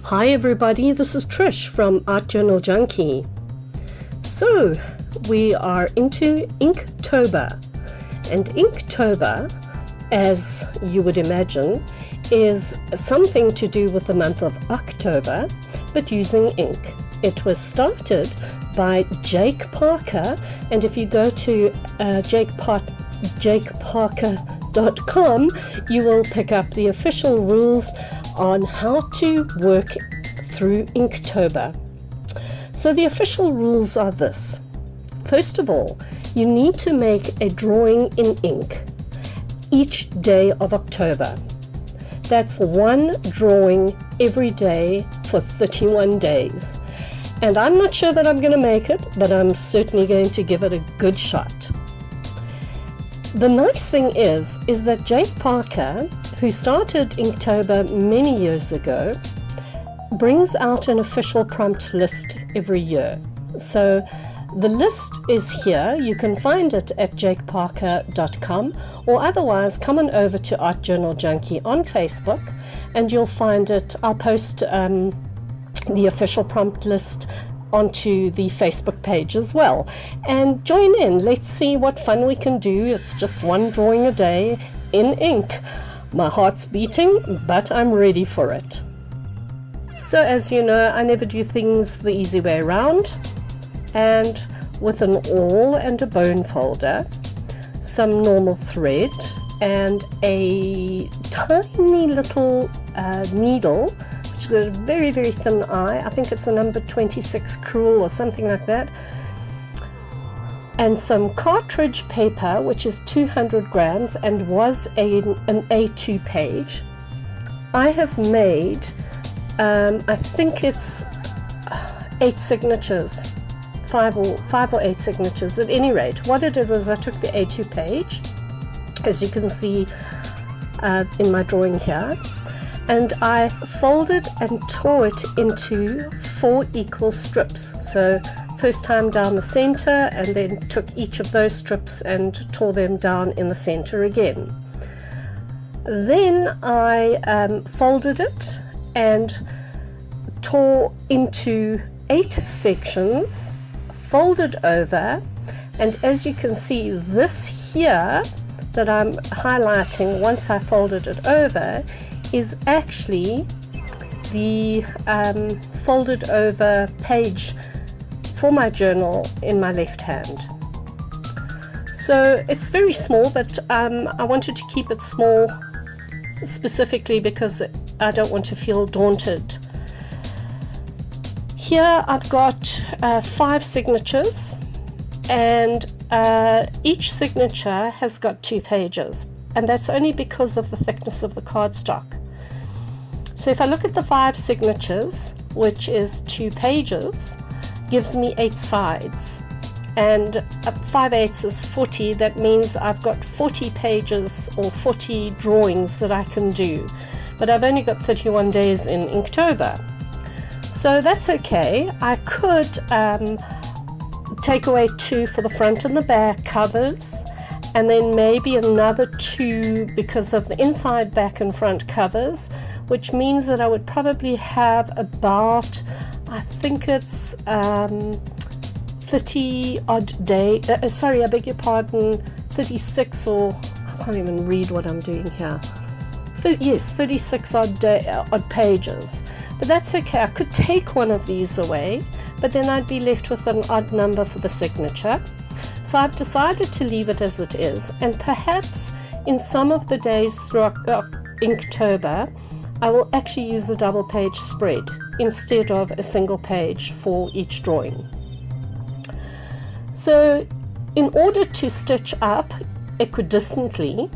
Hi everybody, this is Trish from Art Journal Junkie. So, we are into Inktober, and Inktober, as you would imagine, is something to do with the month of October, but using ink. It was started by Jake Parker, and if you go to jakeparker.com, you will pick up the official rules on how to work through Inktober. So the official rules are this. First of all, you need to make a drawing in ink each day of October. That's one drawing every day for 31 days. And I'm not sure that I'm going to make it, but I'm certainly going to give it a good shot. The nice thing is that Jake Parker, who started Inktober many years ago, brings out an official prompt list every year. So the list is here. You can find it at jakeparker.com, or otherwise come on over to Art Journal Junkie on Facebook and you'll find it. I'll post the official prompt list onto the Facebook page as well, and join in. Let's see what fun we can do. It's just one drawing a day in ink. My heart's beating, but I'm ready for it. So as you know, I never do things the easy way around, and with an awl and a bone folder, some normal thread, and a tiny little needle, which has got a very, very thin eye. I think it's a number 26 crewel or something like that. And some cartridge paper, which is 200 grams and was an A2 page. I have made, I think it's 8 signatures, five or 8 signatures. At any rate, what I did was I took the A2 page, as you can see in my drawing here, and I folded and tore it into 4 equal strips. So first time down the center, and then took each of those strips and tore them down in the center again. Then I folded it and tore into 8 sections, folded over, and as you can see, this here that I'm highlighting once I folded it over is actually the folded over page for my journal in my left hand. So it's very small, but I wanted to keep it small specifically because I don't want to feel daunted. Here I've got 5 signatures, and each signature has got 2 pages, and that's only because of the thickness of the cardstock. So if I look at the 5 signatures, which is 2 pages, gives me 8 sides, and 5/8 is 40. That means I've got 40 pages or 40 drawings that I can do, but I've only got 31 days in Inktober, so that's okay. I could take away 2 for the front and the back covers, and then maybe another 2 because of the inside, back and front covers, which means that I would probably have about, I think it's 30 odd days, sorry, I beg your pardon, 36, or I can't even read what I'm doing here. Yes, 36 odd pages, but that's okay. I could take one of these away, but then I'd be left with an odd number for the signature. So I've decided to leave it as it is, and perhaps in some of the days throughout Inktober, I will actually use a double page spread instead of a single page for each drawing. So in order to stitch up equidistantly,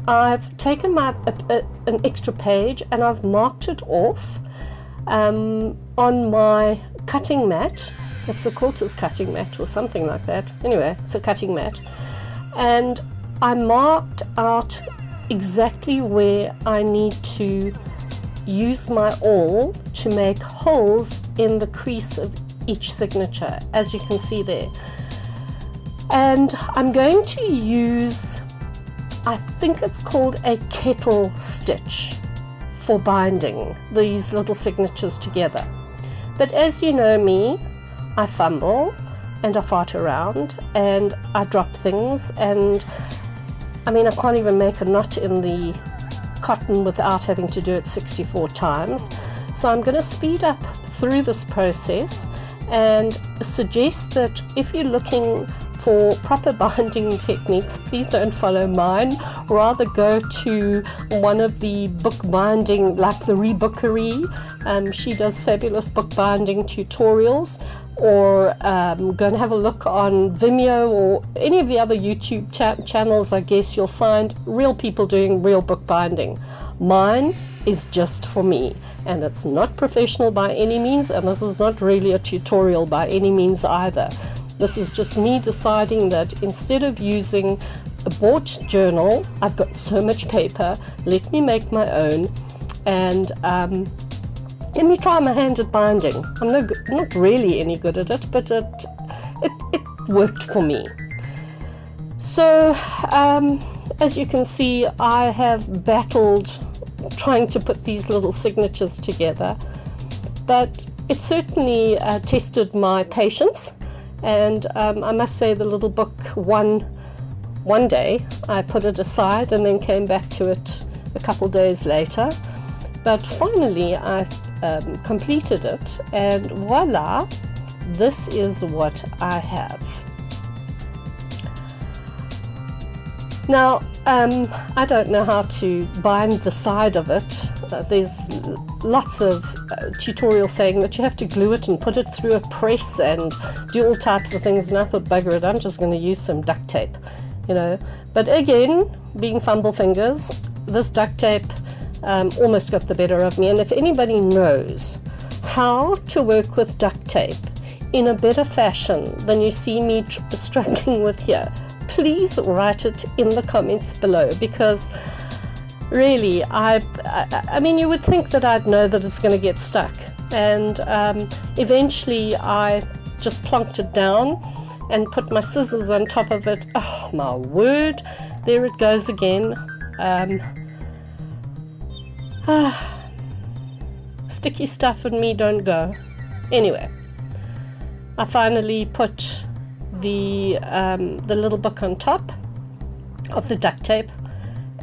I've taken an extra page and I've marked it off on my cutting mat. It's a quilter's cutting mat or something like that. Anyway, it's a cutting mat. And I marked out exactly where I need to use my awl to make holes in the crease of each signature, as you can see there. And I'm going to use, I think it's called a kettle stitch for binding these little signatures together. But as you know me, I fumble and I fart around and I drop things, and I mean, I can't even make a knot in the cotton without having to do it 64 times. So I'm going to speed up through this process and suggest that if you're looking for proper binding techniques, please don't follow mine. Rather go to one of the book binding, like the Rebookery. She does fabulous book binding tutorials. Or go and have a look on Vimeo or any of the other YouTube channels. I guess you'll find real people doing real book binding. Mine is just for me, and it's not professional by any means, and this is not really a tutorial by any means either. This is just me deciding that instead of using a bought journal, I've got so much paper, let me make my own, and let me try my hand at binding. I'm not really any good at it, but it worked for me. So as you can see, I have battled trying to put these little signatures together, but it certainly tested my patience. And I must say, the little book one day I put it aside and then came back to it a couple days later. But finally I completed it, and voila, this is what I have. Now I don't know how to bind the side of it. There's lots of tutorials saying that you have to glue it and put it through a press and do all types of things, and I thought, bugger it, I'm just going to use some duct tape, you know. But again, being fumble fingers, this duct tape almost got the better of me. And if anybody knows how to work with duct tape in a better fashion than you see me struggling with here, please write it in the comments below, because really I mean, you would think that I'd know that it's going to get stuck, and eventually I just plonked it down and put my scissors on top of it. Oh my word, there it goes again. Sticky stuff and me don't go. Anyway, I finally put the little book on top of the duct tape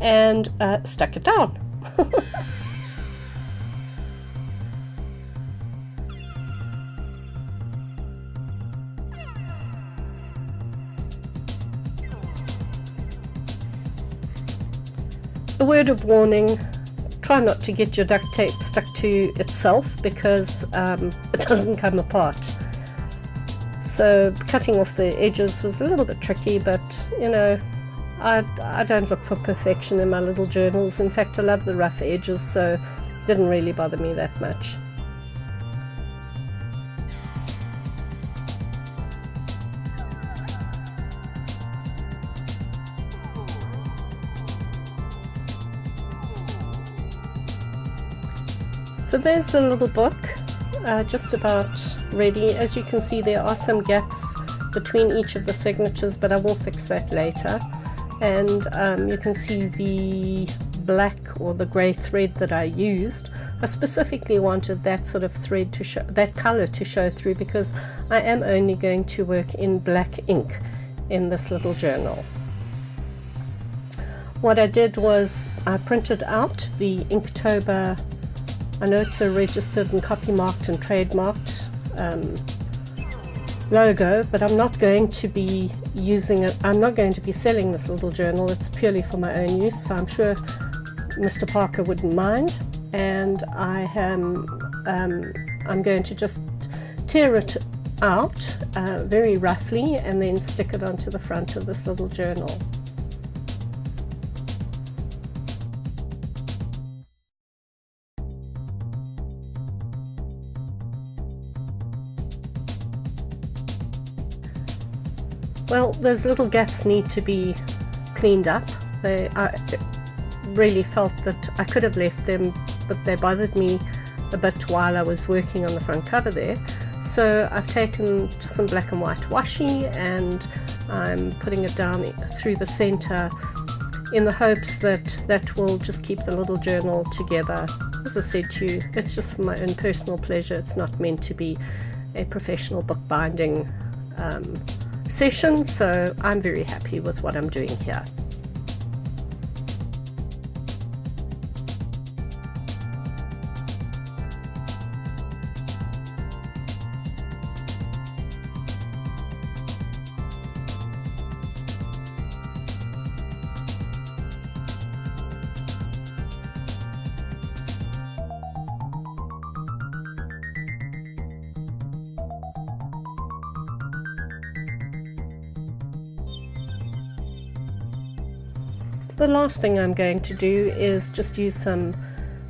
and stuck it down. A word of warning: try not to get your duct tape stuck to itself, because it doesn't come apart. So cutting off the edges was a little bit tricky, but you know, I don't look for perfection in my little journals. In fact, I love the rough edges, so it didn't really bother me that much. So there's the little book, just about ready. As you can see, there are some gaps between each of the signatures, but I will fix that later. And you can see the black or the grey thread that I used. I specifically wanted that sort of thread to show, that color to show through, because I am only going to work in black ink in this little journal. What I did was I printed out the Inktober, I know it's a registered and copy marked and trademarked logo, but I'm not going to be using it. I'm not going to be selling this little journal. It's purely for my own use, so I'm sure Mr. Parker wouldn't mind. And I'm going to just tear it out very roughly and then stick it onto the front of this little journal. Well, those little gaps need to be cleaned up. I really felt that I could have left them, but they bothered me a bit while I was working on the front cover there. So I've taken just some black and white washi and I'm putting it down through the center in the hopes that that will just keep the little journal together. As I said to you, it's just for my own personal pleasure. It's not meant to be a professional bookbinding session, so I'm very happy with what I'm doing here. The last thing I'm going to do is just use some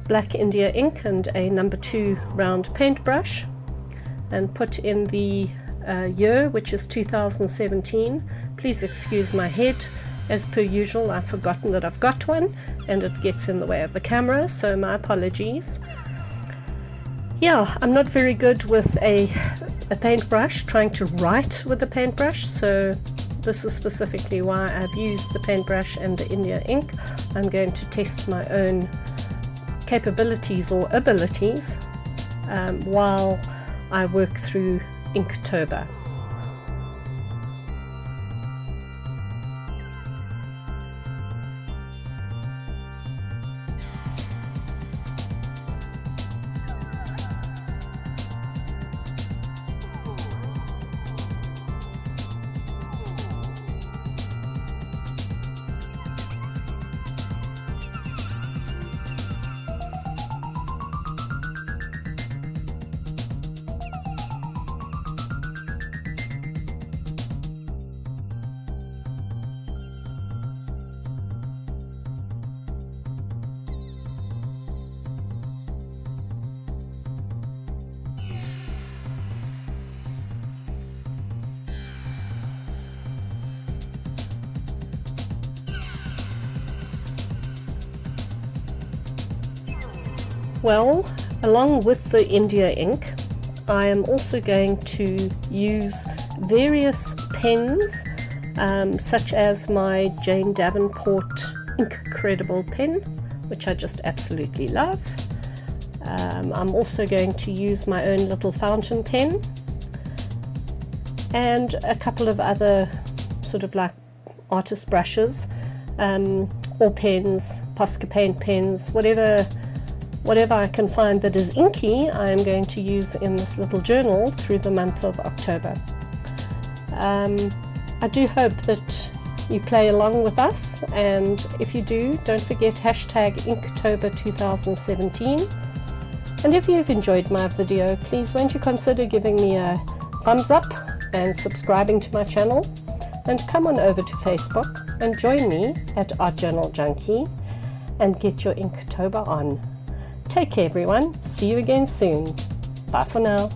black India ink and a number 2 round paintbrush and put in the year, which is 2017. Please excuse my head. As per usual, I've forgotten that I've got one and it gets in the way of the camera, so my apologies. Yeah, I'm not very good with a paintbrush, trying to write with a paintbrush, so this is specifically why I've used the paintbrush and the India ink. I'm going to test my own capabilities or abilities while I work through Inktober. Well, along with the India ink, I am also going to use various pens, such as my Jane Davenport Incredible pen, which I just absolutely love. I'm also going to use my own little fountain pen and a couple of other sort of like artist brushes or pens, Posca paint pens, whatever I can find that is inky, I'm going to use in this little journal through the month of October. I do hope that you play along with us, and if you do, don't forget hashtag Inktober 2017. And if you've enjoyed my video, please won't you consider giving me a thumbs up and subscribing to my channel, and come on over to Facebook and join me at Art Journal Junkie and get your Inktober on. Take care everyone, see you again soon. Bye for now.